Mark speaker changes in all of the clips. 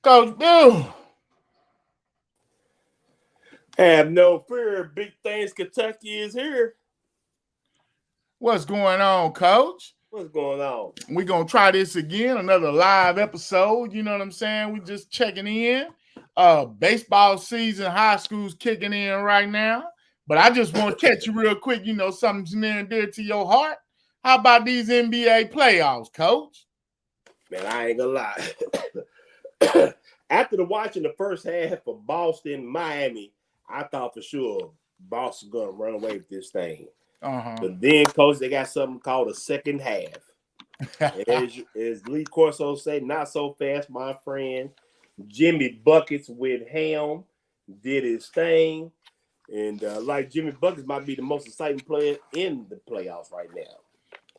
Speaker 1: Coach Bill.
Speaker 2: Have no fear. Big things Kentucky is here.
Speaker 1: What's going on, Coach?
Speaker 2: What's going on?
Speaker 1: We're going to try this again, another live episode. You know what I'm saying? We just checking in. Baseball season, high school's kicking in right now. But I just want to catch you real quick. You know, something's near and dear to your heart. How about these NBA playoffs, Coach?
Speaker 2: Man, I ain't gonna lie. After watching the first half of Boston, Miami, I thought for sure Boston gonna run away with this thing. But then, Coach, they got something called a second half. as Lee Corso say, not so fast, my friend. Jimmy Buckets with Ham did his thing. And like Jimmy Buckets might be the most exciting player in the playoffs right now.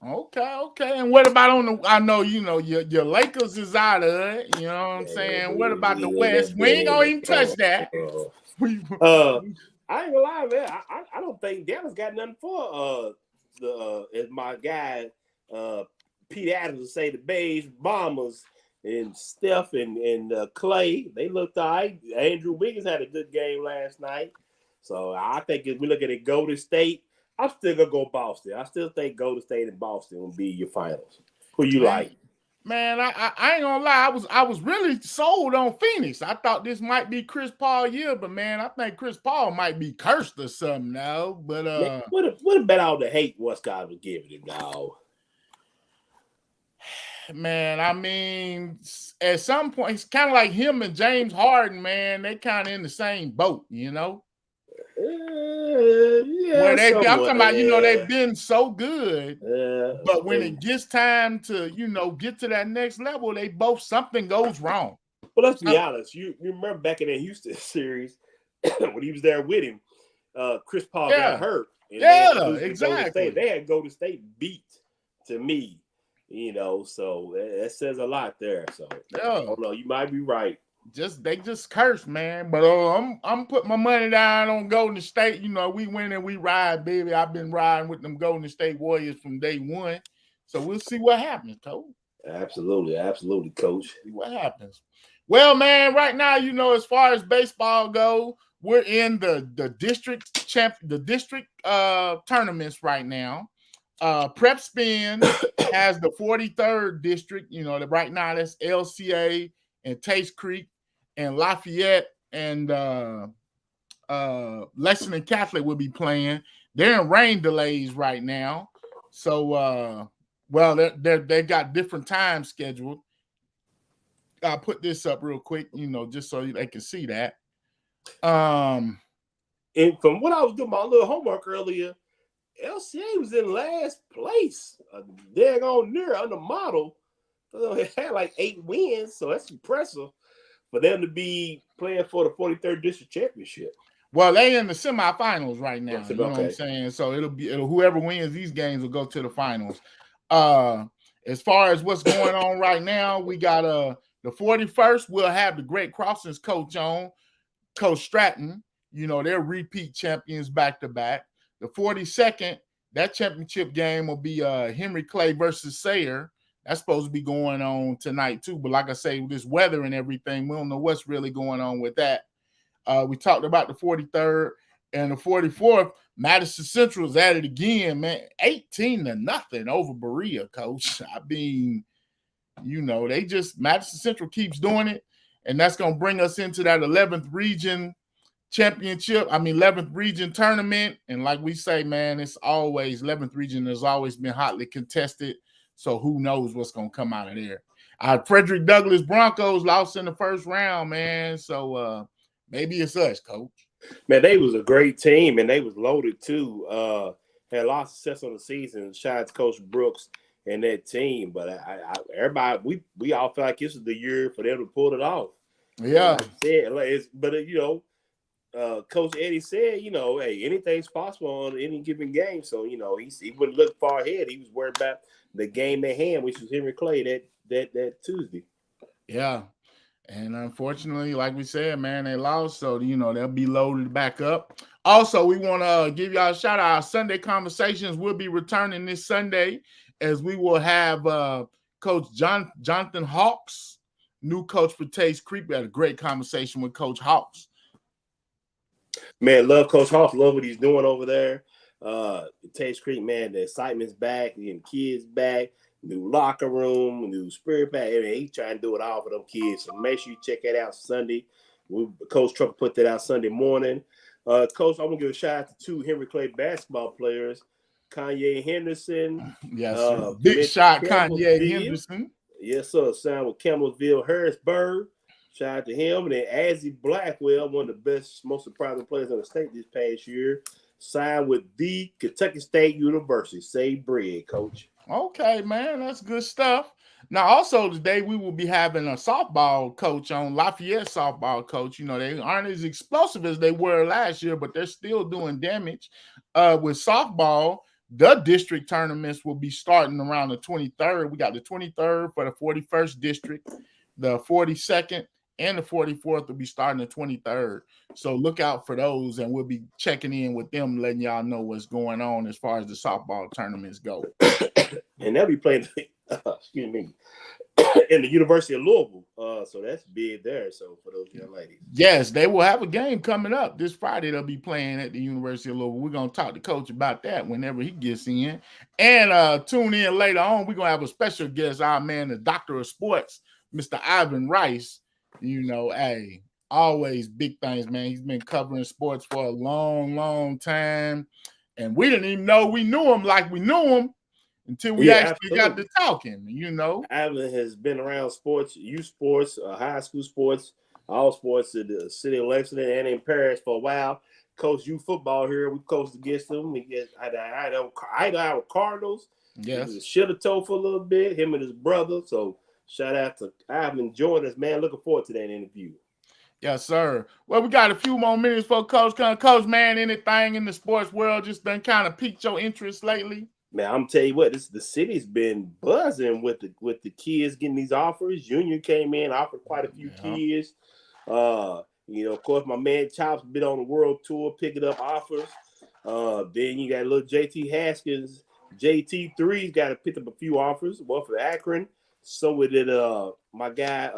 Speaker 1: Okay. And what about on the? I know you know your Lakers is out of it. You know what I'm saying. What about the West? We ain't gonna even touch that.
Speaker 2: I ain't gonna lie, man. I don't think Dallas got nothing for as my guy Pete Adams would say, the Beige Bombers and Steph and Clay. They looked all right. Andrew Wiggins had a good game last night. So I think if we look at it, Golden State, I'm still gonna go Boston. I still think Golden State and Boston will be your finals. Who you like?
Speaker 1: Man, I ain't gonna lie. I was really sold on Phoenix. I thought this might be Chris Paul year, but man, I think Chris Paul might be cursed or something now. But
Speaker 2: man, what about all the hate Westcott was giving him now?
Speaker 1: Man, I mean, at some point, it's kind of like him and James Harden. Man, they kind of in the same boat, you know.
Speaker 2: Yeah,
Speaker 1: I'm talking about, you know, they've been so good, but when it gets time to, you know, get to that next level, something goes wrong.
Speaker 2: Well, let's be honest. You remember back in the Houston series when he was there with him, Chris Paul got hurt.
Speaker 1: And exactly.
Speaker 2: They had Golden State beat to me, you know, so that says a lot there. So I don't know, you might be right.
Speaker 1: They just cursed, man. But I'm putting my money down on Golden State. You know, we win and we ride, baby. I've been riding with them Golden State Warriors from day one. So we'll see what happens, Coach.
Speaker 2: Absolutely, Coach.
Speaker 1: See what happens. Well, man, right now, you know, as far as baseball go, we're in the district tournaments right now. Prep Spin has the 43rd district. You know, right now that's LCA and Taste Creek and Lafayette and Lexington Catholic will be playing. They're in rain delays right now. So, they got different times scheduled. I'll put this up real quick, you know, just so they can see that.
Speaker 2: And from what I was doing my little homework earlier, LCA was in last place. They're on near on the model. It had like 8 wins, so that's impressive for them to be playing for the 43rd district championship.
Speaker 1: Well, they in the semifinals right now. You know what I'm saying? So it'll whoever wins these games will go to the finals. As far as what's going on right now, we got the 41st. We'll have the Great Crossings coach on, Coach Stratton. You know, they're repeat champions back to back. The 42nd, that championship game will be Henry Clay versus Sayre. That's supposed to be going on tonight, too. But like I say, with this weather and everything, we don't know what's really going on with that. We talked about the 43rd and the 44th. Madison Central is at it again, man. 18-0 over Berea, Coach. I mean, you know, Madison Central keeps doing it. And that's going to bring us into that 11th region championship. 11th region tournament. And like we say, man, it's always 11th region has always been hotly contested. So who knows what's going to come out of there. Frederick Douglass Broncos lost in the first round, man. So maybe it's us, Coach.
Speaker 2: Man, they was a great team, and they was loaded, too. Had a lot of success on the season. Shout out to Coach Brooks and that team. But everybody, we all feel like this is the year for them to pull it off.
Speaker 1: Yeah.
Speaker 2: Coach Eddie said, you know, hey, anything's possible on any given game. So, you know, he wouldn't look far ahead. He was worried about the game at hand, which was Henry Clay that Tuesday.
Speaker 1: Yeah. And unfortunately, like we said, man, they lost. So, you know, they'll be loaded back up. Also, we want to give y'all a shout out. Our Sunday Conversations will be returning this Sunday as we will have Coach Jonathan Hawks, new coach for Taste Creek. We had a great conversation with Coach Hawks.
Speaker 2: Man, love Coach Hawks. Love what he's doing over there. Taste Creek, man, the excitement's back. Getting kids back. New locker room, new spirit back. I mean, he's trying to do it all for them kids. So make sure you check that out Sunday. Coach Truck put that out Sunday morning. Coach, I'm going to give a shout out to 2 Henry Clay basketball players, Kanye Henderson.
Speaker 1: Yes, big shot, Kanye Henderson.
Speaker 2: Yes, sir. Signed with Campbellsville, Harrisburg. Shout out to him. And then Azzy Blackwell, one of the best, most surprising players in the state this past year, signed with the Kentucky State University. Save bread, Coach.
Speaker 1: Okay, man, that's good stuff. Now, also today we will be having a softball coach on, Lafayette softball coach. You know, they aren't as explosive as they were last year, but they're still doing damage. With softball, the district tournaments will be starting around the 23rd. We got the 23rd for the 41st district, the 42nd and the 44th will be starting the 23rd. So look out for those, and we'll be checking in with them, letting y'all know what's going on as far as the softball tournaments go.
Speaker 2: And they'll be playing, excuse me, in the University of Louisville. So that's big there. So for those young ladies.
Speaker 1: Yes, they will have a game coming up this Friday. They'll be playing at the University of Louisville. We're going to talk to Coach about that whenever he gets in. And tune in later on. We're going to have a special guest, our man, the Doctor of Sports, Mr. Ivan Rice. You know, hey, always big things, man. He's been covering sports for a long, long time. And we didn't even know we knew him like we knew him until we actually got to talking, you know.
Speaker 2: Ivan has been around sports, youth sports, high school sports, all sports in the city of Lexington and in Paris for a while. Coached youth football here. We coached against them. We get Idaho Cardinals.
Speaker 1: Yes.
Speaker 2: He was Shillitoe for a little bit, him and his brother. So shout out to Ivan joining us, man. Looking forward to that interview.
Speaker 1: Yes, sir. Well, we got a few more minutes for Coach. Coach, man, anything in the sports world just done kind of piqued your interest lately?
Speaker 2: Man, I'm tell you what, the city's been buzzing with the kids getting these offers. Junior came in, offered quite a few kids. You know, of course, my man Chop's been on the world tour, picking up offers. Then you got little JT Haskins. JT3's got to pick up a few offers. One for Akron. So we did my guy,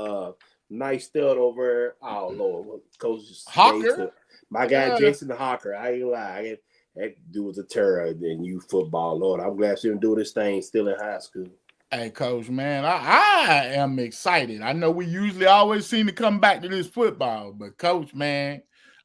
Speaker 2: nice stud over. Oh Lord, Coach
Speaker 1: Hawker.
Speaker 2: My guy Jason the Hawker. I ain't lie. That dude was a terror in youth football. Lord, I'm glad she didn't do this thing still in high school.
Speaker 1: Hey, Coach, man, I am excited. I know we usually always seem to come back to this football, but Coach, man,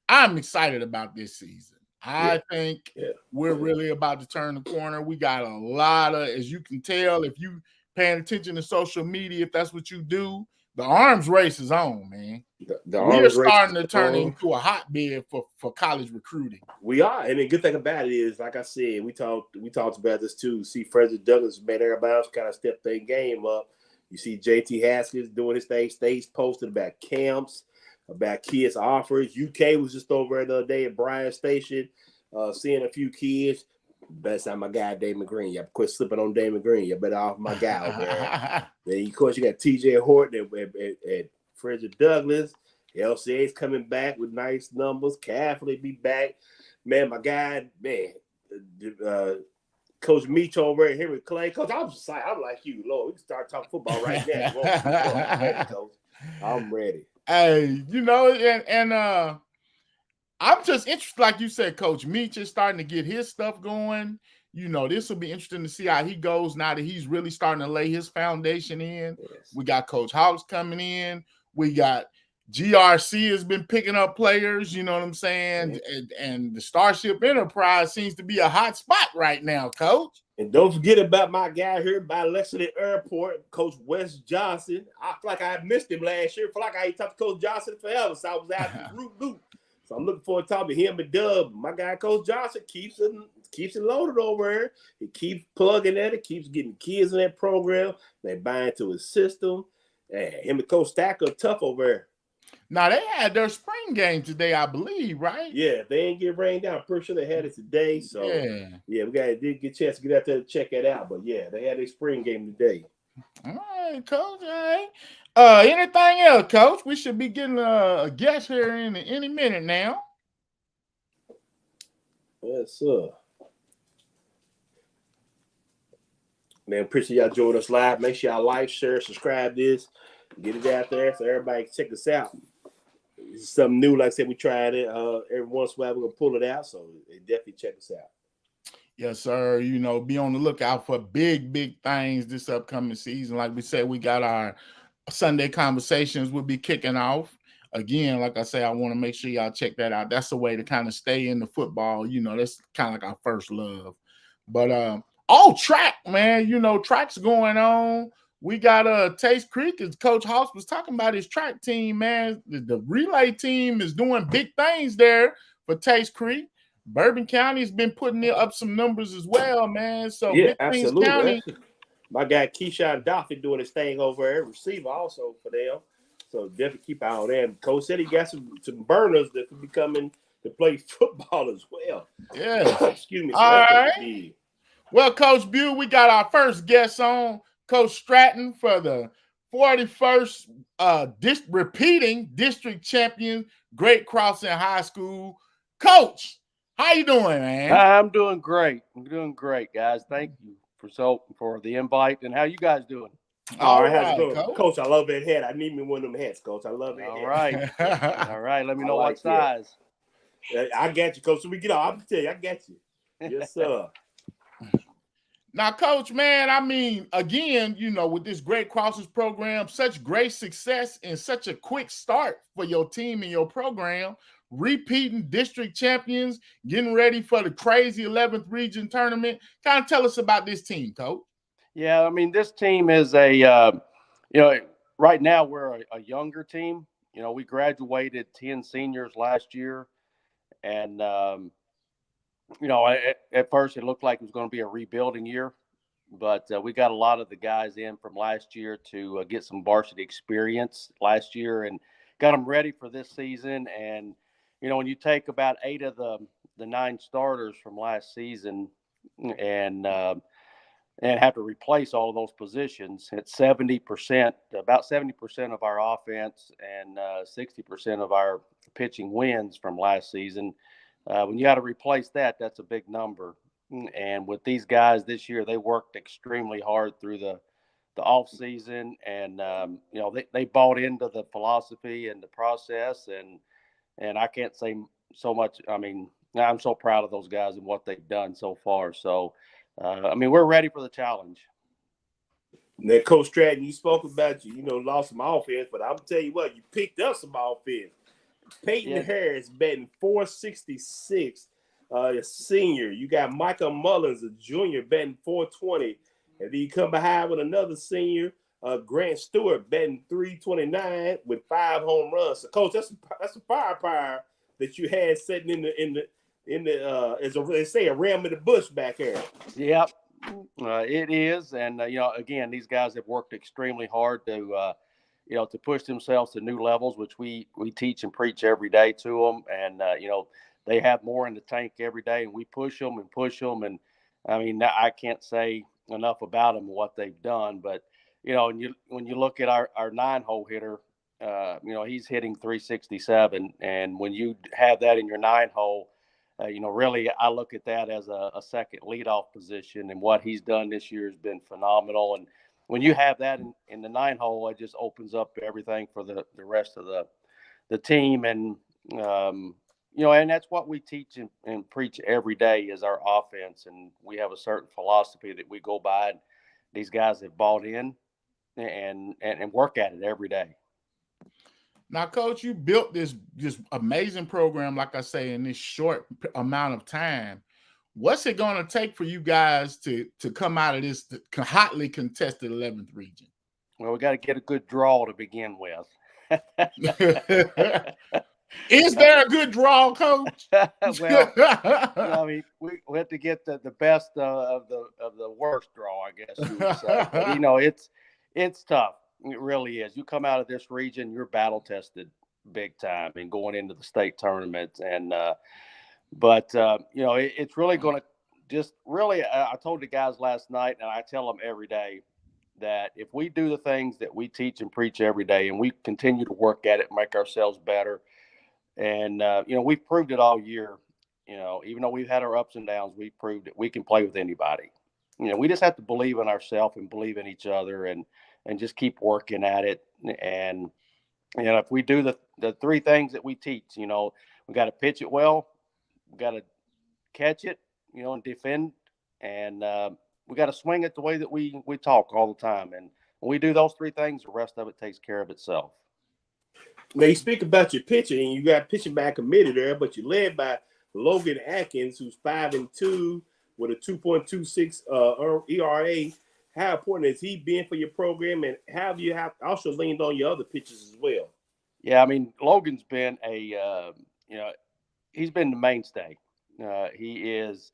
Speaker 1: I'm excited about this season. I think we're really about to turn the corner. We got a lot of, as you can tell, if you paying attention to social media, if that's what you do, the arms race is on, man. We're starting to turn into a hotbed for college recruiting.
Speaker 2: We are, and the good thing about it is, like I said, we talked about this too. See, Frederick Douglass made everybody else kind of step their game up. You see, JT Haskins doing his thing. States posted about camps, about kids offers. UK was just over the other day at Bryan Station, seeing a few kids. Best time my guy Damon Green. You quit slipping on Damon Green. You better off my guy over there. Then of course you got TJ Horton at Frederick Douglass. LCA's coming back with nice numbers. Catholic be back. Man, my guy, Coach Meach over at Henry Clay. Coach, I'm just like, I'm like you, Lord. We can start talking football right now. I'm ready, Coach. I'm ready.
Speaker 1: Hey, you know, and I'm just interested, like you said, Coach Meach is starting to get his stuff going. You know, this will be interesting to see how he goes now that he's really starting to lay his foundation in. Yes. We got Coach Hawks coming in. We got GRC has been picking up players, you know what I'm saying? And the Starship Enterprise seems to be a hot spot right now, Coach.
Speaker 2: And don't forget about my guy here by Lexington Airport, Coach Wes Johnson. I feel like I missed him last year. I feel like I ain't talked to Coach Johnson forever, so I was out in the loop. So I'm looking forward to talking to him and Dub. My guy, Coach Johnson, keeps it loaded over there. He keeps plugging at it, keeps getting kids in that program. They buy into his system. And him and Coach Stacker tough over there.
Speaker 1: Now, they had their spring game today, I believe, right?
Speaker 2: Yeah, they ain't get rained down. I'm pretty sure they had it today. So, yeah, we did get a chance to get out there to check that out. But, yeah, they had their spring game today.
Speaker 1: All right, Coach. All right. Anything else, Coach? We should be getting a guest here in any minute now.
Speaker 2: Yes, sir. Man, appreciate y'all joining us live. Make sure y'all like, share, subscribe this. Get it out there so everybody can check us out. It's something new. Like I said, we tried it. Every once in a while, we're going to pull it out. So definitely check us out.
Speaker 1: Yes, sir. Be on the lookout for big things this upcoming season. Like we said, we got our Sunday conversations will be kicking off. Again, like I say, I want to make sure y'all check that out. That's a way to kind of stay in the football. That's kind of like our first love. But track, man. Track's going on. We got Taste Creek, as Coach Hawks was talking about his track team, man. The relay team is doing big things there for Taste Creek. Bourbon County has been putting up some numbers as well, man. So
Speaker 2: yeah,
Speaker 1: Big
Speaker 2: absolutely.
Speaker 1: County.
Speaker 2: My guy Keyshawn Duffy doing his thing over there, receiver also for them. So definitely keep an eye on that. Coach said he got some burners that could be coming to play football as well.
Speaker 1: Yeah.
Speaker 2: Excuse me. So
Speaker 1: all right. Well, Coach Bew, we got our first guest on, Coach Stratton, for the 41st repeating district champion, Great Crossing High School. Coach, how you doing, man?
Speaker 3: I'm doing great. I'm doing great, guys. Thank you for the invite. And how you guys doing?
Speaker 2: All right, how's it going? Coach, I love that hat. I need me one of them hats, Coach. I love that
Speaker 3: hat. All right. Let me know what size.
Speaker 2: I got you, Coach. So we get off. I'll tell you, I got you. Yes, sir.
Speaker 1: Now, Coach, man, I mean, again, with this Great Crossings program, such great success and such a quick start for your team and your program, repeating district champions, getting ready for the crazy 11th region tournament. Kind of tell us about this team, Coach.
Speaker 3: Yeah, I mean, this team is right now we're a younger team. We graduated 10 seniors last year. And, at first it looked like it was going to be a rebuilding year. But we got a lot of the guys in from last year to get some varsity experience last year and got them ready for this season. And, when you take about 8 of the 9 starters from last season and have to replace all of those positions, it's 70%, about 70% of our offense and 60% of our pitching wins from last season. When you got to replace that, that's a big number. And with these guys this year, they worked extremely hard through the off season, and they bought into the philosophy and the process, and I can't say so much. I mean, I'm so proud of those guys and what they've done so far. So, we're ready for the challenge.
Speaker 2: Now, Coach Stratton, you spoke about lost some offense, but I'm tell you what, you picked up some offense. Peyton Harris batting .466, a senior. You got Michael Mullins, a junior, batting .420, and then you come behind with another senior, Grant Stewart, batting .329 with 5 home runs. So, Coach, that's a firepower that you had sitting in the as they say, a ram in the bush back here.
Speaker 3: Yep, it is, and again, these guys have worked extremely hard to push themselves to new levels, which we teach and preach every day to them. And, they have more in the tank every day, and we push them. And I mean, I can't say enough about them and what they've done. But, when you look at our 9-hole hitter, he's hitting .367. And when you have that in your 9-hole, really, I look at that as a second leadoff position. And what he's done this year has been phenomenal. And when you have that in the 9-hole, it just opens up everything for the rest of the team. And, and that's what we teach and preach every day is our offense. And we have a certain philosophy that we go by. And these guys have bought in and work at it every day.
Speaker 1: Now, Coach, you built this amazing program, like I say, in this short amount of time. What's it going to take for you guys to come out of this hotly contested 11th region?
Speaker 3: Well, we got to get a good draw to begin with.
Speaker 1: Is there a good draw, Coach?
Speaker 3: Well, I mean, we have to get the best of the worst draw, I guess you would say. But, it's tough. It really is. You come out of this region, you're battle tested big time and going into the state tournament. And it's really going to just really, I told the guys last night, and I tell them every day, that if we do the things that we teach and preach every day and we continue to work at it, make ourselves better. And, we've proved it all year, even though we've had our ups and downs, we've proved that we can play with anybody. we just have to believe in ourselves and believe in each other and just keep working at it. And, if we do the three things that we teach, we got to pitch it well, we got to catch it, and defend, and we got to swing it the way that we talk all the time. And when we do those three things, the rest of it takes care of itself.
Speaker 2: Now, you speak about your pitching, and you got pitching by committee there, but you're led by Logan Atkins, who's 5-2 with a 2.26 ERA. How important has he been for your program, and how do you have also leaned on your other pitchers as well?
Speaker 3: Yeah, I mean, Logan's been he's been the mainstay. He is,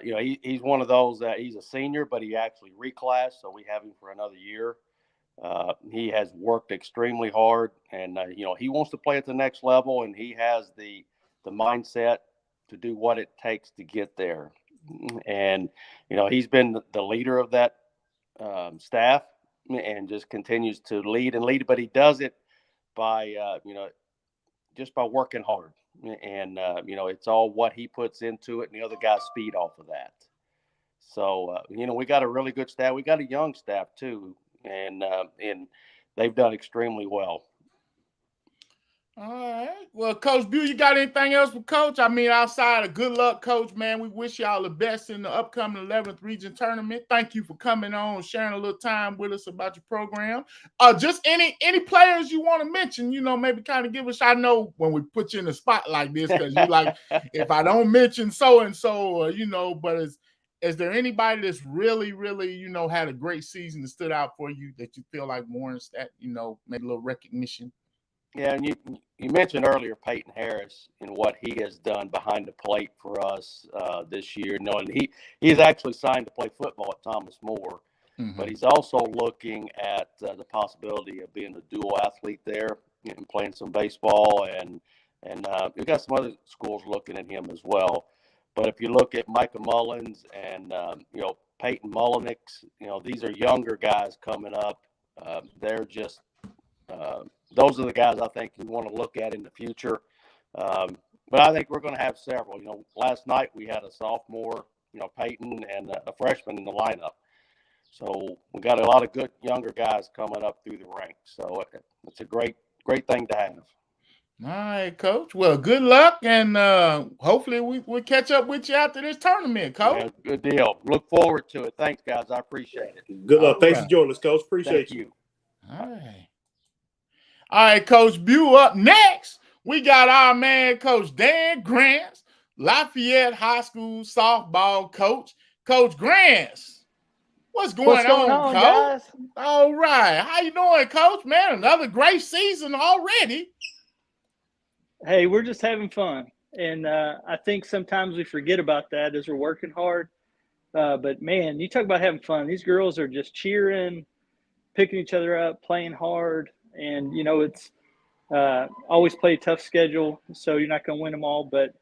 Speaker 3: he's one of those that he's a senior, but he actually reclassed, so we have him for another year. He has worked extremely hard, and he wants to play at the next level, and he has the mindset to do what it takes to get there. And he's been the leader of that staff, and just continues to lead, but he does it by just by working hard, and it's all what he puts into it, and the other guys feed off of that. So we got a really good staff. We got a young staff too, and they've done extremely well.
Speaker 1: All right. Well, Coach Bew, you got anything else for Coach? I mean, outside of good luck, Coach, man, we wish y'all the best in the upcoming 11th Region Tournament. Thank you for coming on, sharing a little time with us about your program. Just any players you want to mention, maybe kind of give us, I know when we put you in the spot like this, because you like, if I don't mention so-and-so, but is there anybody that's really, really, had a great season that stood out for you that you feel like warrants that, maybe a little recognition?
Speaker 3: Yeah, and you mentioned earlier Peyton Harris and what he has done behind the plate for us this year. And he's actually signed to play football at Thomas More, but he's also looking at the possibility of being a dual athlete there and playing some baseball. And we've got some other schools looking at him as well. But if you look at Micah Mullins and Peyton Mullenix, these are younger guys coming up. They're just those are the guys I think you want to look at in the future. But I think we're going to have several. Last night we had a sophomore, Peyton, and a freshman in the lineup. So we got a lot of good younger guys coming up through the ranks. So it's a great thing to have.
Speaker 1: All right, Coach. Well, good luck, and hopefully we'll catch up with you after this tournament, Coach.
Speaker 3: Yeah, good deal. Look forward to it. Thanks, guys. I appreciate it.
Speaker 2: Good luck. Thanks for joining us, Coach. Appreciate you.
Speaker 1: All right. All right, Coach Bew. Up next, we got our man, Coach Dan Grants, Lafayette High School softball coach. Coach Grants, what's going on, Coach? Guys? All right. How you doing, Coach? Man, another great season already.
Speaker 4: Hey, we're just having fun. And I think sometimes we forget about that as we're working hard. But, man, you talk about having fun. These girls are just cheering, picking each other up, playing hard. And, it's always play a tough schedule, so you're not going to win them all. But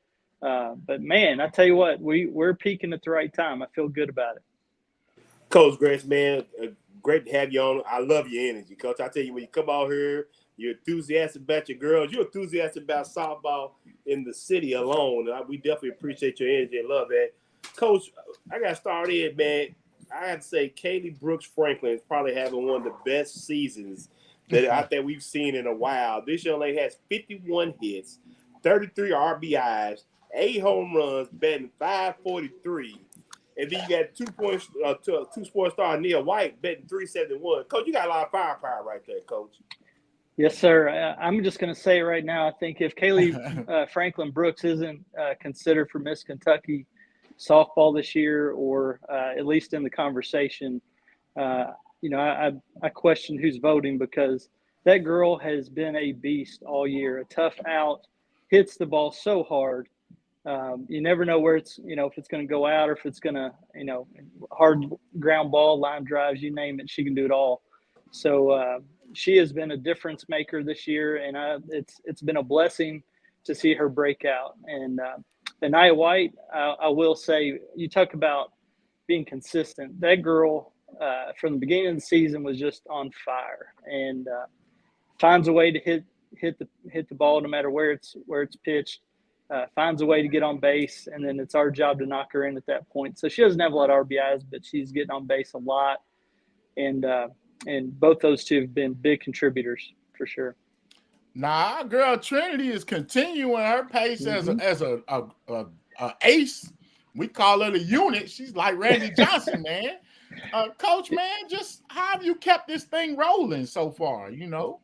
Speaker 4: man, I tell you what, we're peaking at the right time. I feel good about it.
Speaker 2: Coach Grants, man, great to have you on. I love your energy, Coach. I tell you, when you come out here, you're enthusiastic about your girls. You're enthusiastic about softball in the city alone. We definitely appreciate your energy and love that. Coach, I got to start in, man. I have to say Kaylee Brooks Franklin is probably having one of the best seasons that I think we've seen in a while. This young lady has 51 hits, 33 RBIs, 8 home runs, batting .543. And then you got two sports star Nia White betting .371. Coach, you got a lot of firepower right there, Coach.
Speaker 4: Yes, sir. I'm just going to say right now, I think if Kaylee Franklin Brooks isn't considered for Miss Kentucky softball this year, or at least in the conversation, I question who's voting, because that girl has been a beast all year, a tough out, hits the ball so hard. You never know where it's, if it's going to go out or if it's going to, hard ground ball, line drives, you name it, she can do it all. So she has been a difference maker this year, and it's been a blessing to see her break out. And Nia White, I will say, you talk about being consistent. That girl, from the beginning of the season, was just on fire, and finds a way to hit the ball no matter where it's pitched. finds a way to get on base, and then it's our job to knock her in at that point. So she doesn't have a lot of RBIs, but she's getting on base a lot, and both those two have been big contributors for sure.
Speaker 1: Nah, our girl Trinity is continuing her pace as a ace. We call her the unit. She's like Randy Johnson, man. Coach, man, just how have you kept this thing rolling so far, you know?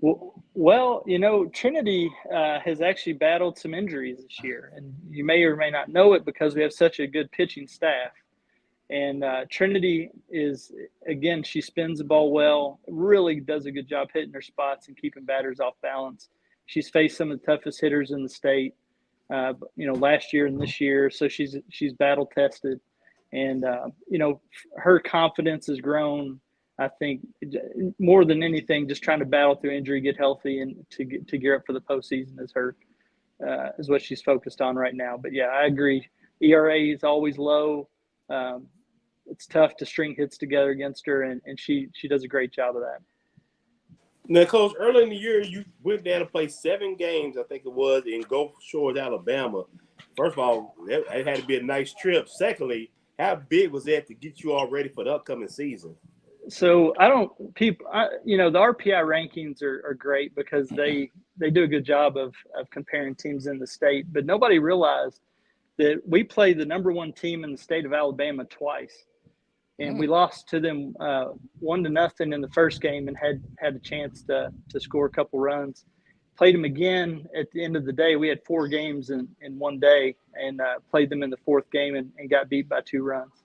Speaker 4: Well, you know, Trinity has actually battled some injuries this year, and you may or may not know it because we have such a good pitching staff. And Trinity is, again, she spins the ball well, really does a good job hitting her spots and keeping batters off balance. She's faced some of the toughest hitters in the state, you know, last year and this year. So she's battle tested. And, you know, her confidence has grown, I think, more than anything, just trying to battle through injury, get healthy, and to gear up for the postseason is what she's focused on right now. But, yeah, I agree. ERA is always low. It's tough to string hits together against her, and she does a great job of that.
Speaker 2: Now, Coach, early in the year, you went down to play 7 games, I think it was, in Gulf Shores, Alabama. First of all, it had to be a nice trip. Secondly, how big was that to get you all ready for the upcoming season?
Speaker 4: So you know, the RPI rankings are great because they do a good job of comparing teams in the state, but nobody realized that we played the number 1 team in the state of Alabama twice. And we lost to them 1-0 in the first game and had a chance to score a couple runs. Played them again at the end of the day. We had 4 games in one day, and played them in the 4th game and got beat by 2 runs.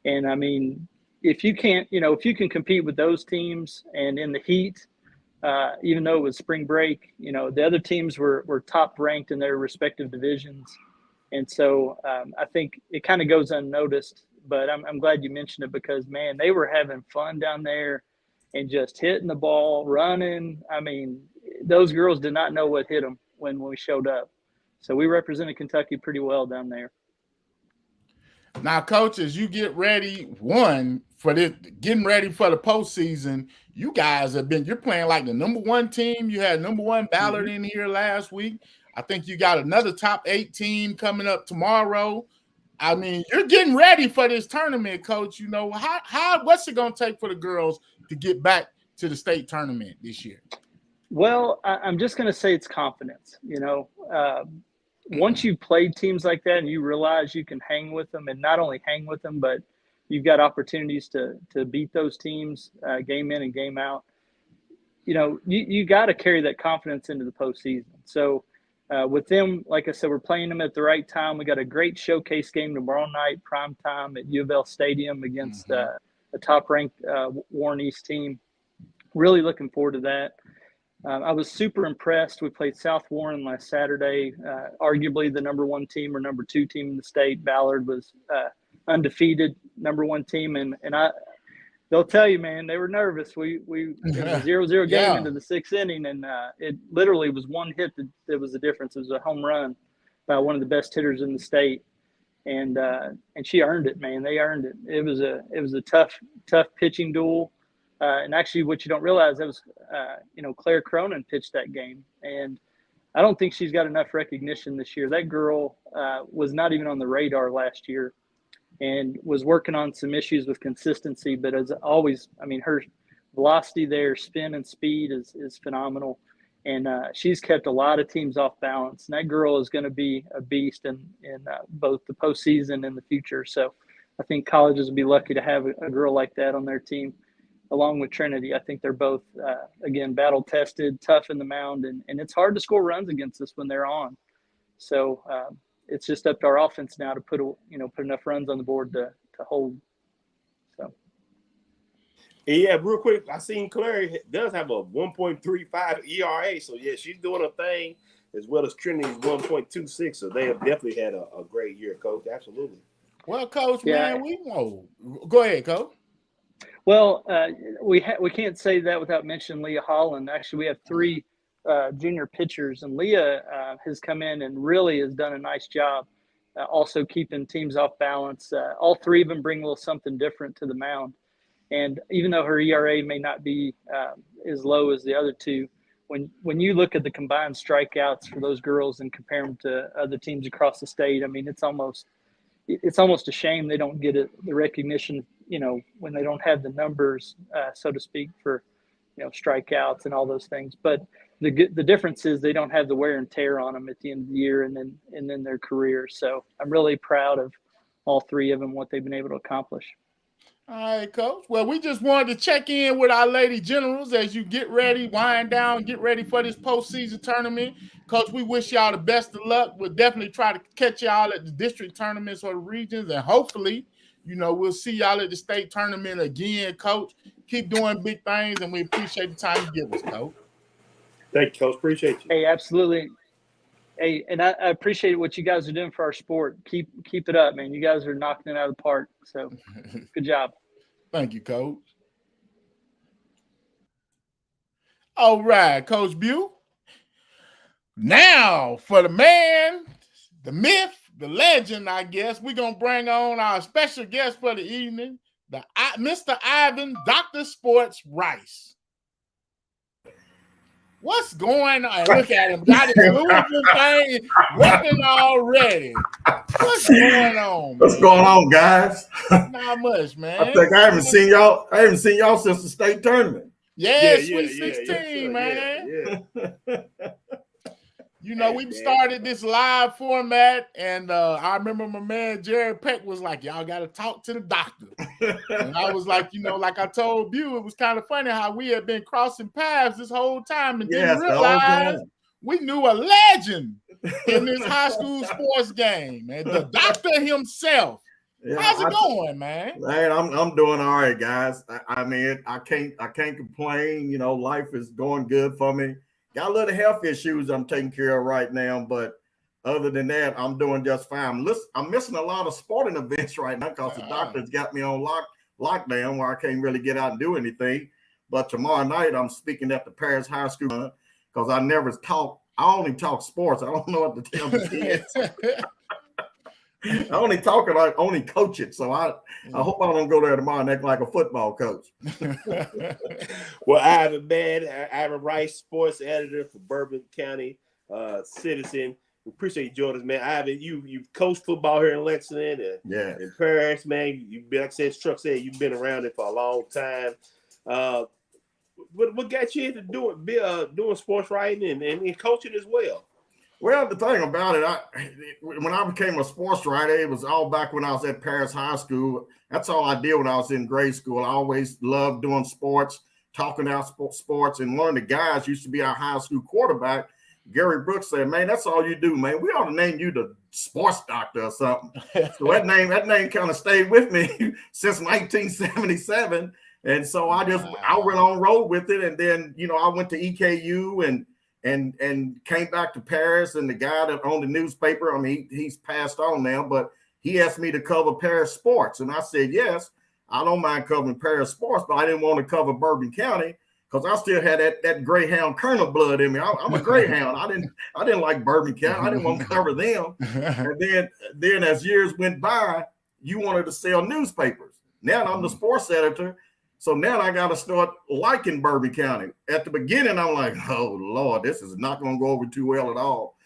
Speaker 4: And I mean, if you can compete with those teams and in the heat, even though it was spring break, you know, the other teams were top ranked in their respective divisions. And so I think it kind of goes unnoticed, but I'm glad you mentioned it because, man, they were having fun down there and just hitting the ball, running. I mean, those girls did not know what hit them when we showed up. So we represented Kentucky pretty well down there.
Speaker 1: Now, Coach, as you get ready, getting ready for the postseason, you guys you're playing like the number 1 team. You had number 1 Ballard in here last week. I think you got another top 8 team coming up tomorrow. I mean, you're getting ready for this tournament, Coach. You know, what's it going to take for the girls to get back to the state tournament this year?
Speaker 4: Well, I'm just going to say it's confidence. You know, once you've played teams like that and you realize you can hang with them, and not only hang with them, but you've got opportunities to beat those teams game in and game out, you know, you got to carry that confidence into the postseason. So with them, like I said, we're playing them at the right time. We got a great showcase game tomorrow night, prime time at U of L Stadium against a top-ranked Warren East team. Really looking forward to that. I was super impressed. We played South Warren last Saturday, arguably the number 1 team or number 2 team in the state. Ballard was undefeated, number 1 team, and they'll tell you, man, they were nervous. We it was a 0-0 game into the 6th inning, and it literally was 1 hit that was the difference. It was a home run by one of the best hitters in the state, and she earned it, man. They earned it. It was a tough pitching duel. And actually, what you don't realize, that was, you know, Claire Cronin pitched that game. And I don't think she's got enough recognition this year. That girl was not even on the radar last year and was working on some issues with consistency. But as always, I mean, her velocity there, spin and speed is phenomenal. And she's kept a lot of teams off balance. And that girl is going to be a beast in both the postseason and the future. So I think colleges will be lucky to have a girl like that on their team. Along with Trinity, I think they're both, again, battle-tested, tough in the mound, and it's hard to score runs against us when they're on. So it's just up to our offense now to put enough runs on the board to hold. So.
Speaker 2: Yeah, real quick, I seen Claire does have a 1.35 ERA, so yeah, she's doing a thing as well as Trinity's 1.26. So they have definitely had a great year, Coach. Absolutely.
Speaker 1: Well, Coach, man, go ahead, Coach.
Speaker 4: Well, we can't say that without mentioning Leah Holland. Actually, we have 3 junior pitchers, and Leah has come in and really has done a nice job also keeping teams off balance. All 3 of them bring a little something different to the mound. And even though her ERA may not be as low as the other 2, when you look at the combined strikeouts for those girls and compare them to other teams across the state, I mean, it's almost a shame they don't get the recognition, when they don't have the numbers, so to speak, for, strikeouts and all those things. But the difference is they don't have the wear and tear on them at the end of the year and then their career. So I'm really proud of all three of them, what they've been able to accomplish.
Speaker 1: All right, Coach. Well, we just wanted to check in with our Lady Generals as you get ready, wind down, get ready for this postseason tournament. Coach, we wish y'all the best of luck. We'll definitely try to catch y'all at the district tournaments or the regions, and hopefully, we'll see y'all at the state tournament again, Coach. Keep doing big things, and we appreciate the time you give us, Coach.
Speaker 2: Thank you, Coach. Appreciate you.
Speaker 4: Hey, absolutely. Hey, and I appreciate what you guys are doing for our sport. Keep it up, man. You guys are knocking it out of the park. So, good job.
Speaker 1: Thank you, Coach. All right, Coach Bew. Now, for the man, the myth, the legend, I guess, we're going to bring on our special guest for the evening, Mr. Ivan, Dr. Sports Rice. What's going on? Look at him. Got his Louisville thing working already. What's going on, man?
Speaker 5: What's going on, guys?
Speaker 1: Not much, man.
Speaker 5: I think I haven't seen y'all since the state tournament.
Speaker 1: Yeah, Sweet 16, man.
Speaker 5: Yeah.
Speaker 1: We started this live format, and I remember my man Jared Peck was like, y'all got to talk to the doctor. And I was like, like I told you, it was kind of funny how we had been crossing paths this whole time and didn't realize we knew a legend in this high school sports game, and the doctor himself. Yeah, how's it going, man?
Speaker 5: Man, I'm doing all right, guys. I mean, I can't complain. Life is going good for me. Got a little health issues I'm taking care of right now, but other than that, I'm doing just fine. I'm missing a lot of sporting events right now because the doctor's got me on lockdown where I can't really get out and do anything. But tomorrow night, I'm speaking at the Paris High School because I only talk sports. I don't know what to tell the kids. I only talk it, I only coach it. So I hope I don't go there tomorrow and act like a football coach.
Speaker 2: Well, Ivan Rice, sports editor for Bourbon County Citizen. We appreciate you joining us, man. Ivan, you've coached football here in Lexington and in Paris, man. You've been, like I said, Struck said, you've been around it for a long time. What got you into doing sports writing and coaching as well?
Speaker 5: Well, the thing about it, when I became a sports writer, it was all back when I was at Paris High School. That's all I did when I was in grade school. I always loved doing sports, talking about sports. And one of the guys used to be our high school quarterback, Gary Brooks, said, man, that's all you do, man. We ought to name you the sports doctor or something. So that name kind of stayed with me since 1977. And so I went on road with it. And then, I went to EKU and came back to Paris, and the guy that owned the newspaper, I mean, he's passed on now, but he asked me to cover Paris sports. And I said, yes, I don't mind covering Paris sports, but I didn't want to cover Bourbon County because I still had that Greyhound Colonel blood in me. I'm a Greyhound. I didn't like Bourbon County. I didn't want to cover them. And then as years went by, you wanted to sell newspapers. Now I'm the sports editor. So now I got to start liking Bourbon County. At the beginning, I'm like, oh, Lord, this is not going to go over too well at all.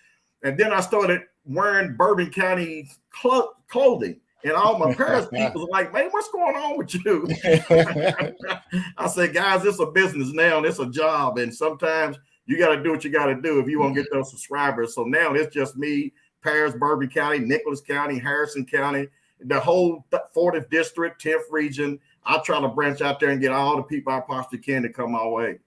Speaker 5: And then I started wearing Bourbon County clothing. And all my Paris people are like, man, what's going on with you? I said, guys, it's a business now. And it's a job. And sometimes you got to do what you got to do if you want to get those subscribers. So now it's just me, Paris, Bourbon County, Nicholas County, Harrison County, the whole 40th district, 10th region. I try to branch out there and get all the people I possibly can to come our way.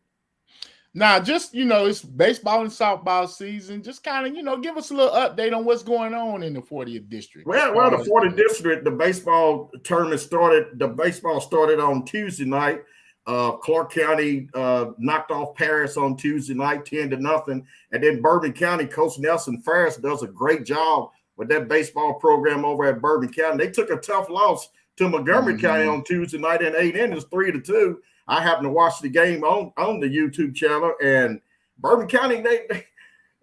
Speaker 1: Now, just, it's baseball and softball season. Just kind of, give us a little update on what's going on in the 40th district.
Speaker 5: Well, the 40th district, the baseball tournament started. The baseball started on Tuesday night. Clark County knocked off Paris on Tuesday night, 10-0. And then Bourbon County, Coach Nelson Ferris does a great job with that baseball program over at Bourbon County. They took a tough loss to Montgomery County on Tuesday night in 8 innings, 3-2. I happened to watch the game on the YouTube channel, and Bourbon County,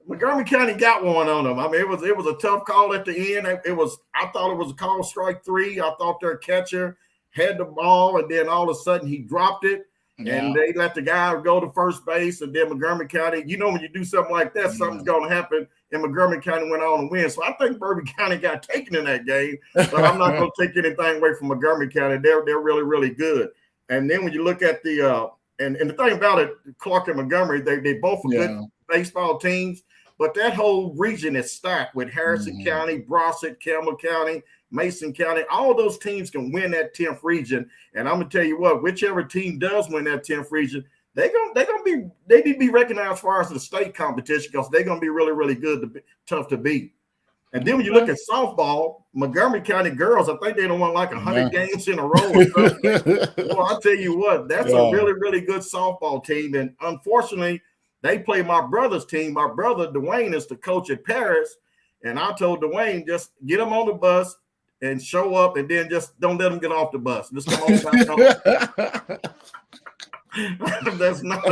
Speaker 5: Montgomery County got one on them. I mean, it was a tough call at the end. I thought it was a call strike 3. I thought their catcher had the ball, and then all of a sudden he dropped it. and they let the guy go to first base, and then Montgomery County, when you do something like that, something's going to happen, and Montgomery County went on to win. So I think Bourbon County got taken in that game, but I'm not going to take anything away from Montgomery County. They're really, really good. And then when you look at the and the thing about it, Clark and Montgomery, they both are good baseball teams, but that whole region is stacked with Harrison County, Brossett, Campbell County, Mason County. All those teams can win that 10th region. And I'm gonna tell you what, whichever team does win that 10th region, they need to be recognized as far as the state competition, because they're gonna be really, really good, tough to beat. And then when you look at softball, Montgomery County girls, I think they don't won like 100 games in a row. Well, I'll tell you what, that's a really, really good softball team. And unfortunately, they play my brother's team. My brother, Dwayne, is the coach at Paris. And I told Dwayne, just get them on the bus and show up, and then just don't let them get off the bus. Just come on back. That's not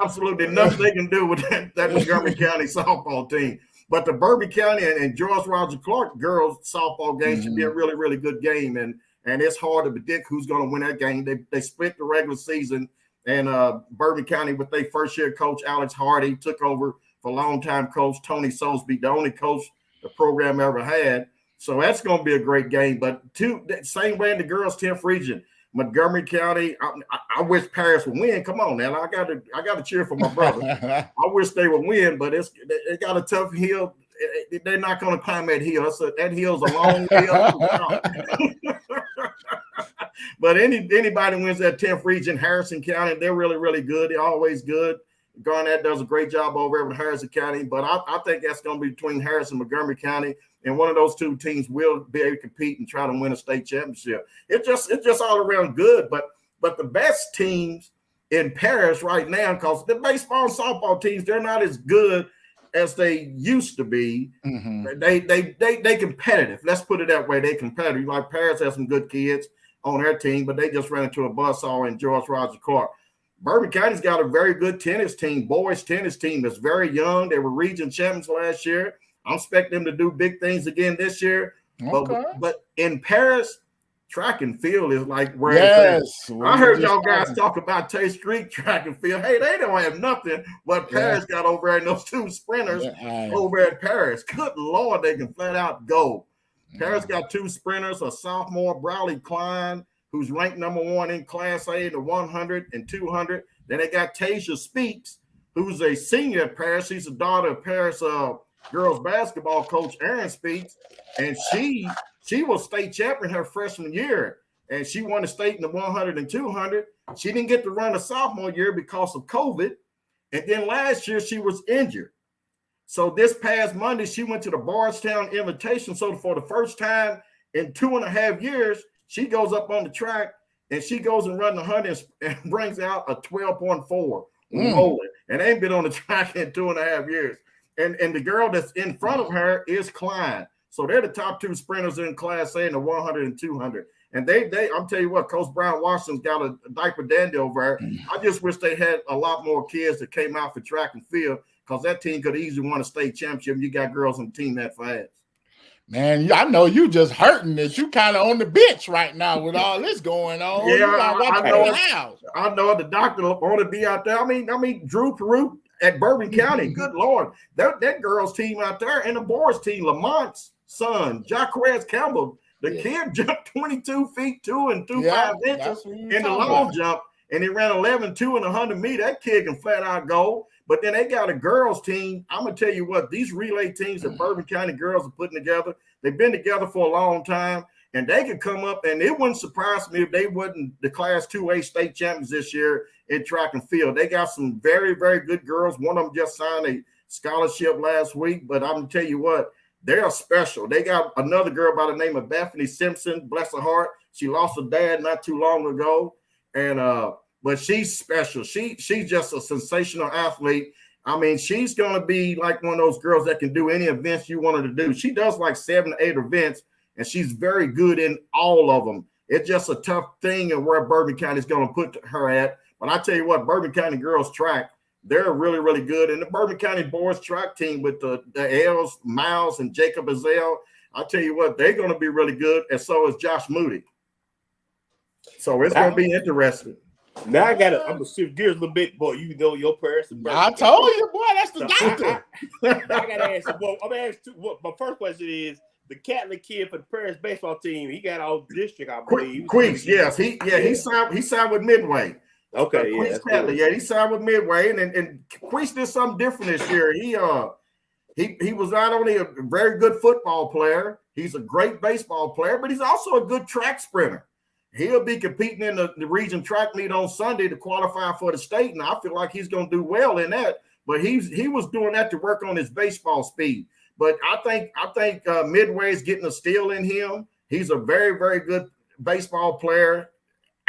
Speaker 5: absolutely nothing they can do with that Montgomery County softball team. But the Bourbon County and George Roger Clark girls softball game should be a really, really good game. And it's hard to predict who's going to win that game. They split the regular season, and Bourbon County, with their first-year coach, Alex Hardy, took over for longtime coach Tony Sosby, the only coach the program ever had. So that's going to be a great game. But same way in the girls' 10th region, Montgomery County. I wish Paris would win. Come on now, I got to cheer for my brother. I wish they would win, but they got a tough hill. They're not going to climb that hill. That hill's a long hill. But anybody wins that 10th region, Harrison County, they're really, really good. They're always good. Garnett does a great job over in Harrison County, but I think that's going to be between Harris and Montgomery County, and one of those two teams will be able to compete and try to win a state championship. It's just all around good, but the best teams in Paris right now, because the baseball and softball teams, they're not as good as they used to be. They competitive. Let's put it that way. They competitive. Like Paris has some good kids on their team, but they just ran into a buzzsaw in George Roger Clark. Bourbon County's got a very good tennis team. Boys tennis team that's very young. They were region champions last year. I'm expecting them to do big things again this year. Okay. But in Paris, track and field is like where it's at. I heard y'all guys talk about Tay Street track and field. Hey, they don't have nothing what Paris got over there, and those two sprinters over at Paris. Good Lord, they can flat out go. Paris got two sprinters, a sophomore, Bradley Klein, who's ranked #1 in Class A in the 100 and 200. Then they got Tasia Speaks, who's a senior at Paris. She's the daughter of Paris girls basketball coach Aaron Speaks, and she was state champion her freshman year, and she won the state in the 100 and 200. She didn't get to run a sophomore year because of COVID, and then last year she was injured. So this past Monday, she went to the Bardstown Invitation. So for the first time in 2.5 years, she goes up on the track, and she goes and runs 100 and brings out a 12.4 rolling. And they ain't been on the track in 2.5 years. And the girl that's in front of her is Klein. So they're the top two sprinters in Class A in the 100 and 200. And I'm telling you what, Coach Brown Washington's got a diaper dandy over there. I just wish they had a lot more kids that came out for track and field, because that team could easily win a state championship. You got girls on the team that fast.
Speaker 1: Man, I know you just hurting that you kind of on the bench right now with all this going on.
Speaker 5: Yeah, I know the doctor want to be out there. I mean, Drew Peru at Bourbon County. Good Lord, that girls team out there, and the boys team, Lamont's son, Jacquez Campbell, the kid jumped 22 feet 2 and 5 inches in the long jump, and he ran 11.2 in 100 meters. That kid can flat out go. But then they got a girls team. I'm going to tell you what, these relay teams that Bourbon County girls are putting together, they've been together for a long time, and they could come up, and it wouldn't surprise me if they wasn't the Class 2A state champions this year in track and field. They got some very, very good girls. One of them just signed a scholarship last week, but I'm going to tell you what, they're special. They got another girl by the name of Bethany Simpson, bless her heart. She lost her dad not too long ago, and but she's special. She's just a sensational athlete. I mean, she's going to be like one of those girls that can do any events you want her to do. She does like 7 to 8 events, and she's very good in all of them. It's just a tough thing and where Bourbon County is going to put her at. But I tell you what, Bourbon County girls track, they're really, really good. And the Bourbon County boys track team with the Els, Miles, and Jacob Azell, I tell you what, they're going to be really good, and so is Josh Moody. So it's going to be interesting.
Speaker 2: Now I'm gonna shift gears a little bit, boy. You know your parents.
Speaker 1: I told you, boy, that's the doctor.
Speaker 2: I gotta ask you. Well, I'm gonna ask you. My first question is the Catholic kid for the Paris baseball team. He got all district, I believe.
Speaker 5: Queens, yes, he signed with Midway.
Speaker 2: Okay,
Speaker 5: Queens Catholic, he signed with Midway, and Queens did something different this year. He was not only a very good football player, he's a great baseball player, but he's also a good track sprinter. He'll be competing in the region track meet on Sunday to qualify for the state, and I feel like he's going to do well in that. But he was doing that to work on his baseball speed. But I think Midway is getting a steal in him. He's a very, very good baseball player,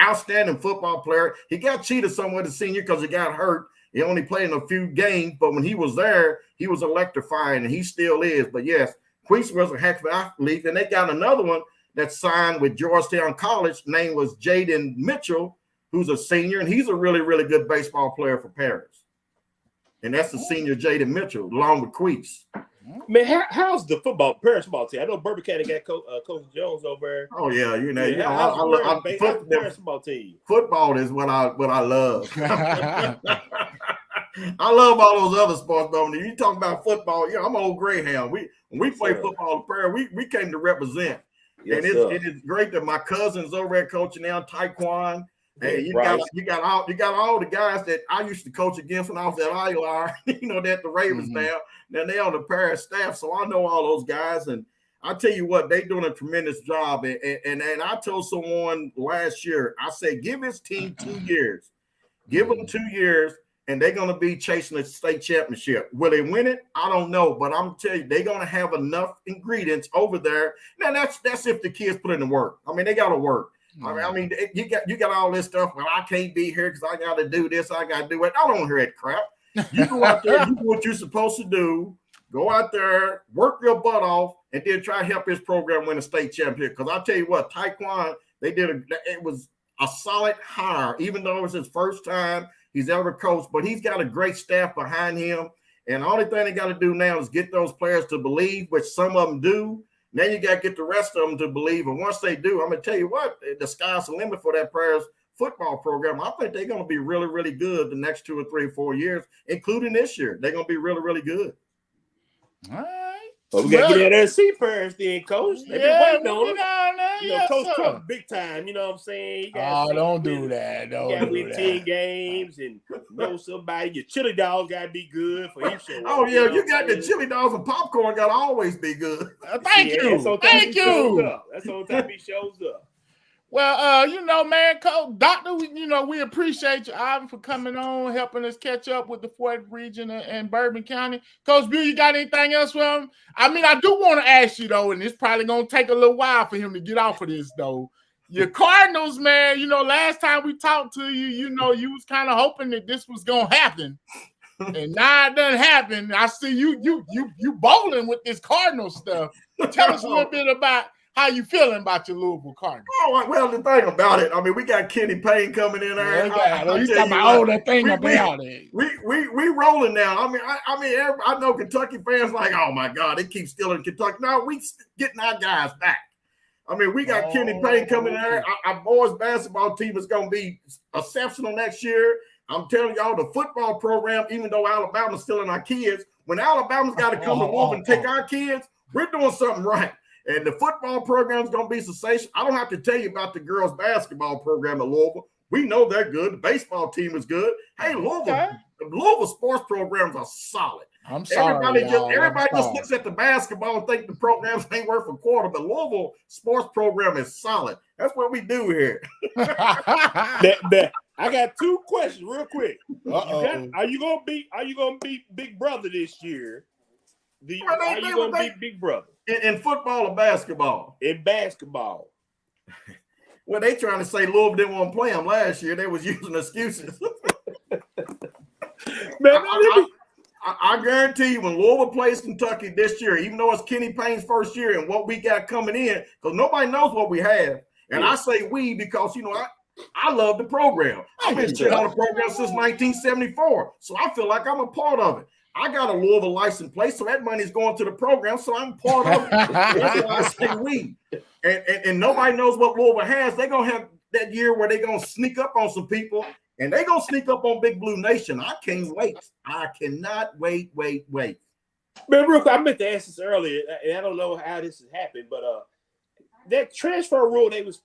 Speaker 5: outstanding football player. He got cheated somewhere the senior because he got hurt. He only played in a few games, but when he was there, he was electrifying, and he still is. But yes, Queese was a heck of an athlete, and they got another one that signed with Georgetown College. Name was Jaden Mitchell, who's a senior, and he's a really, really good baseball player for Paris. And that's the senior Jaden Mitchell, along with Queese.
Speaker 2: Man, how's the Paris football team? I know Bourbon County got Coach Jones over there.
Speaker 5: Oh yeah,
Speaker 2: how's the Paris football team?
Speaker 5: Football is what I love. I love all those other sports, but when you talk about football, I'm an old Greyhound. When we play football in Prairie, we came to represent. Yes, and it is great that my cousin's over there coaching now, Taekwondo. Hey, you got all the guys that I used to coach against when I was at ILR, that the Ravens now. Now they're on the Paris staff, so I know all those guys. And I tell you what, they're doing a tremendous job. And I told someone last year, I said, give his team 2 years. Give them 2 years, and they're going to be chasing the state championship. Will they win it? I don't know, but I'm telling you, they're going to have enough ingredients over there. Now that's if the kids put in the work. I mean, they got to work. I mean, you got all this stuff. Well, I can't be here because I got to do this. I got to do it. I don't hear that crap. You go out there, you do what you're supposed to do. Go out there, work your butt off, and then try to help his program win a state championship. Because I'll tell you what, Taekwondo, it was a solid hire, even though it was his first time he's ever coached. But he's got a great staff behind him. And the only thing they got to do now is get those players to believe, which some of them do. Now you got to get the rest of them to believe. And once they do, I'm going to tell you what, the sky's the limit for that Paris football program. I think they're going to be really, really good the next 2 or 3 or 4 years, including this year. They're going to be really, really good.
Speaker 1: All right.
Speaker 2: Well, we got to get out there and see Paris then, Coach. They've been waiting on it.
Speaker 1: Yes,
Speaker 2: Coach Trump, big time. You know what I'm saying?
Speaker 1: Don't do that.
Speaker 2: You got to win 10 games and know somebody. Your chili dogs got to be good for each show.
Speaker 5: Oh, yeah. You got the chili dogs and popcorn got to always be good.
Speaker 1: Thank you. Thank you.
Speaker 2: That's the whole time he shows up.
Speaker 1: Well, man, Coach, Doctor, we appreciate you, Ivan, for coming on, helping us catch up with the 4th region and Bourbon County. Coach Bill, you got anything else for him? I mean, I do want to ask you, though, and it's probably going to take a little while for him to get off of this, though. Your Cardinals, man, last time we talked to you, you was kind of hoping that this was going to happen. And now it doesn't happen. I see you bowling with this Cardinals stuff. Tell us a little bit about how you feeling about your Louisville Cardinals?
Speaker 5: Oh, well, the thing about it, I mean, we got Kenny Payne coming in there.
Speaker 1: You talking about the thing about it.
Speaker 5: We rolling now. I know Kentucky fans like, oh my God, they keep stealing Kentucky. No, we getting our guys back. I mean, we got Kenny Payne coming in there. Our boys basketball team is going to be exceptional next year. I'm telling y'all, the football program, even though Alabama's stealing our kids, when Alabama's got to come to Louisville and take our kids, we're doing something right. And the football program is going to be sensational. I don't have to tell you about the girls' basketball program at Louisville. We know they're good. The baseball team is good. Hey, Louisville sports programs are solid.
Speaker 1: I'm sorry.
Speaker 5: Everybody just looks at the basketball and think the programs ain't worth a quarter, but Louisville sports program is solid. That's what we do here.
Speaker 2: I got 2 questions real quick. Are you gonna be Big Brother this year? Are you gonna be Big Brother?
Speaker 5: In football or basketball?
Speaker 2: In basketball.
Speaker 5: Well, they trying to say Louisville didn't want to play them last year. They was using excuses.
Speaker 2: Man,
Speaker 5: I guarantee you when Louisville plays Kentucky this year, even though it's Kenny Payne's first year and what we got coming in, because nobody knows what we have. And I say we because, I love the program. I've been on the program since 1974, so I feel like I'm a part of it. I got a Louisville license plate, so that money's going to the program, so I'm part of it. That's why I say we. And nobody knows what Louisville has. They're going to have that year where they're gonna sneak up on some people, and they're gonna sneak up on Big Blue Nation. I can't wait. I cannot wait.
Speaker 2: Man, real quick, I meant to ask this earlier, and I don't know how this has happened, but that transfer rule they was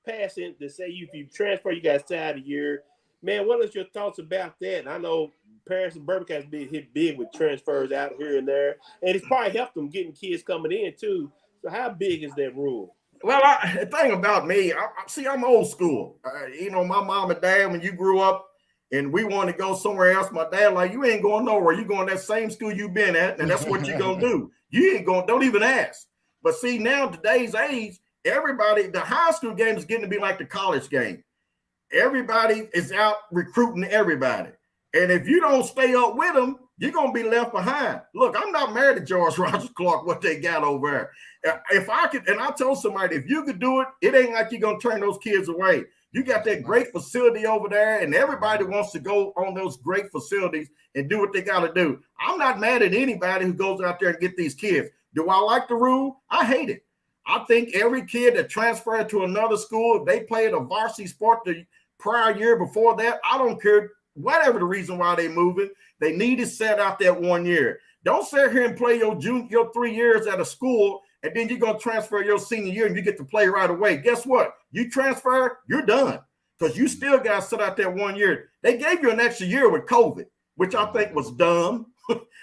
Speaker 2: passing to say if you transfer, you got to stay out a year. Man, what is your thoughts about that? And I know Paris and Birmingham has been hit big with transfers out here and there, and it's probably helped them getting kids coming in too. So how big is that rule?
Speaker 5: Well, the thing about me, I'm old school. My mom and dad, when you grew up and we wanted to go somewhere else, my dad like, you ain't going nowhere. You going to that same school you been at, and that's what you're going to do. You ain't going, don't even ask. But see, now today's age, everybody, the high school game is getting to be like the college game. Everybody is out recruiting everybody. And if you don't stay up with them, you're going to be left behind. Look, I'm not married to George Rogers Clark, what they got over there. If I could, and I told somebody, if you could do it, it ain't like you're going to turn those kids away. You got that great facility over there, and everybody wants to go on those great facilities and do what they got to do. I'm not mad at anybody who goes out there and get these kids. Do I like the rule? I hate it. I think every kid that transferred to another school, if they played a varsity sport the prior year before that, I don't care whatever the reason why they moving, they need to set out that 1 year. Don't sit here and play your 3 years at a school, and then you're going to transfer your senior year and you get to play right away. Guess what? You transfer, you're done, because you still got to sit out that 1 year. They gave you an extra year with COVID, which I think was dumb.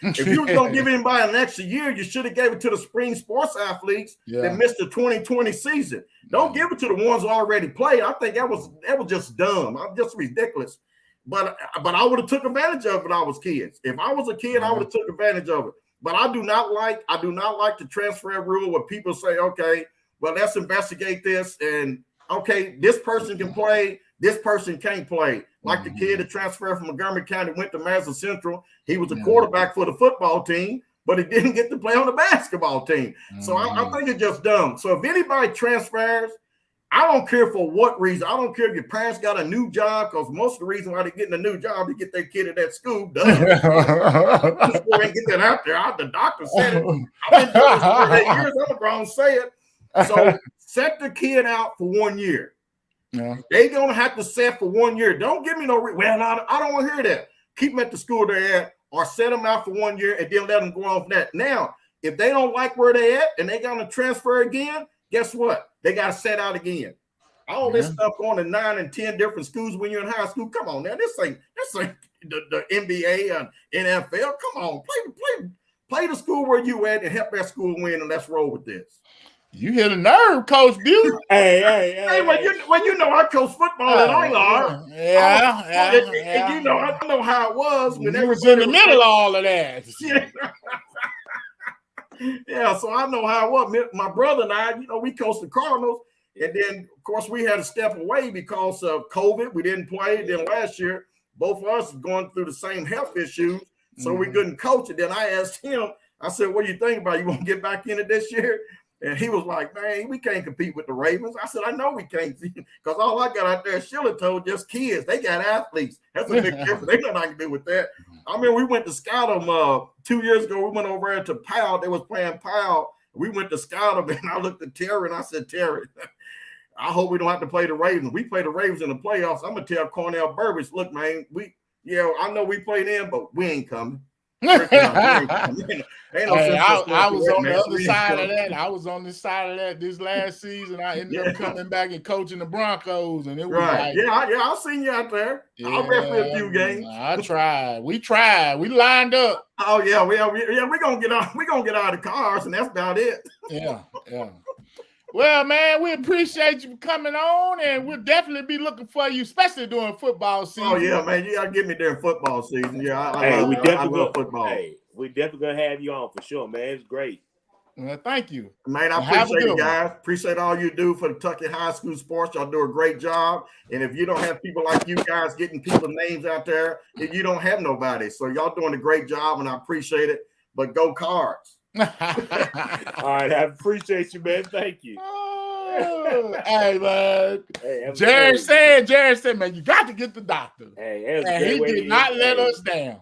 Speaker 5: If you were going to give anybody an extra year, you should have gave it to the spring sports athletes that missed the 2020 season. Don't give it to the ones who already played. I think that was just dumb. I'm just ridiculous. But I would have took advantage of it when I was kids. If I was a kid, I would have took advantage of it. But I do not like the transfer rule where people say, okay, well, let's investigate this, and okay, this person can play, this person can't play. Like the kid that transferred from Montgomery County went to Madison Central. He was a quarterback for the football team, but he didn't get to play on the basketball team. So I think it's just dumb. So if anybody transfers, I don't care for what reason. I don't care if your parents got a new job, because most of the reason why they're getting a new job to get their kid at that school. Duh. Just go and get that out there. The doctor said it. I've been doing this for 8 years. I'm going to say it. So set the kid out for 1 year. Yeah. They're going to have to set for 1 year. Don't give me no well, I don't want to hear that. Keep them at the school they're at, or set them out for 1 year and then let them go off that. Now, if they don't like where they're at and they're going to transfer again, guess what? They got to set out again. All this stuff going to 9 and 10 different schools when you're in high school. Come on now. This ain't the NBA and NFL. Come on. Play the school where you at and help that school win, and let's roll with this.
Speaker 1: You hit a nerve, Coach Butte.
Speaker 5: Hey, well, you know I coach football at Arlar. And you know, I know how it was when
Speaker 1: they was in the middle of all of that.
Speaker 5: Yeah, so I know how it was. My brother and I, we coached the Cardinals, and then, of course, we had to step away because of COVID. We didn't play. Then last year, both of us going through the same health issues, so we couldn't coach it. Then I asked him, I said, what do you think about it? You want to get back in it this year? And he was like, man, we can't compete with the Ravens. I said, I know we can't, because all I got out there, Sheila told, just kids. They got athletes. That's a big difference. They got nothing to do with that. I mean, we went to scout them 2 years ago. We went over there to Powell. They was playing Powell. We went to scout them, and I looked at Terry, and I said, Terry, I hope we don't have to play the Ravens. We play the Ravens in the playoffs. I'm going to tell Cornell Burbage, look, man, I know we played in, but we ain't coming. I
Speaker 1: was on the other side of that. I was on this side of that this last season. I ended up coming back and coaching the Broncos, and it was like,
Speaker 5: I've seen you out there. I refereed a few games.
Speaker 1: I tried. We We lined up.
Speaker 5: Oh yeah, we're gonna get out. We're gonna get out of the cars, and that's about it.
Speaker 1: Yeah. Well, man, we appreciate you coming on, and we'll definitely be looking for you, especially during football season.
Speaker 5: Oh, yeah, man. You got to get me during football season. Yeah, I love football.
Speaker 2: Hey, we definitely going to have you on for sure, man. It's great.
Speaker 1: Well, thank you.
Speaker 5: Man, I appreciate it, guys. Appreciate all you do for the Kentucky high school sports. Y'all do a great job. And if you don't have people like you guys getting people's names out there, then you don't have nobody. So y'all doing a great job, and I appreciate it. But go Cards.
Speaker 2: All right, I appreciate you, man. Thank you.
Speaker 1: Hey, man. Jared said, man, you got to get the doctor.
Speaker 2: Hey,
Speaker 1: and he did not let us down.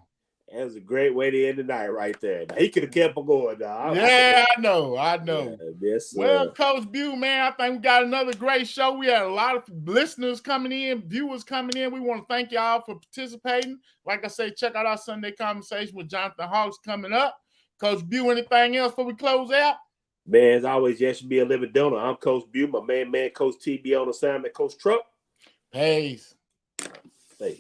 Speaker 2: That was a great way to end the night right there. He could have kept on going, dog.
Speaker 1: Yeah, I know.
Speaker 2: Yeah, yes,
Speaker 1: well, Coach Bew, man, I think we got another great show. We had a lot of listeners coming in, viewers coming in. We want to thank y'all for participating. Like I say, check out our Sunday conversation with Jonathan Hawks coming up. Coach Bew, anything else before we close out?
Speaker 2: Man, as always, yes, should be a living donor. I'm Coach Bew, my man, Coach TB on assignment, Coach Truck.
Speaker 1: Peace.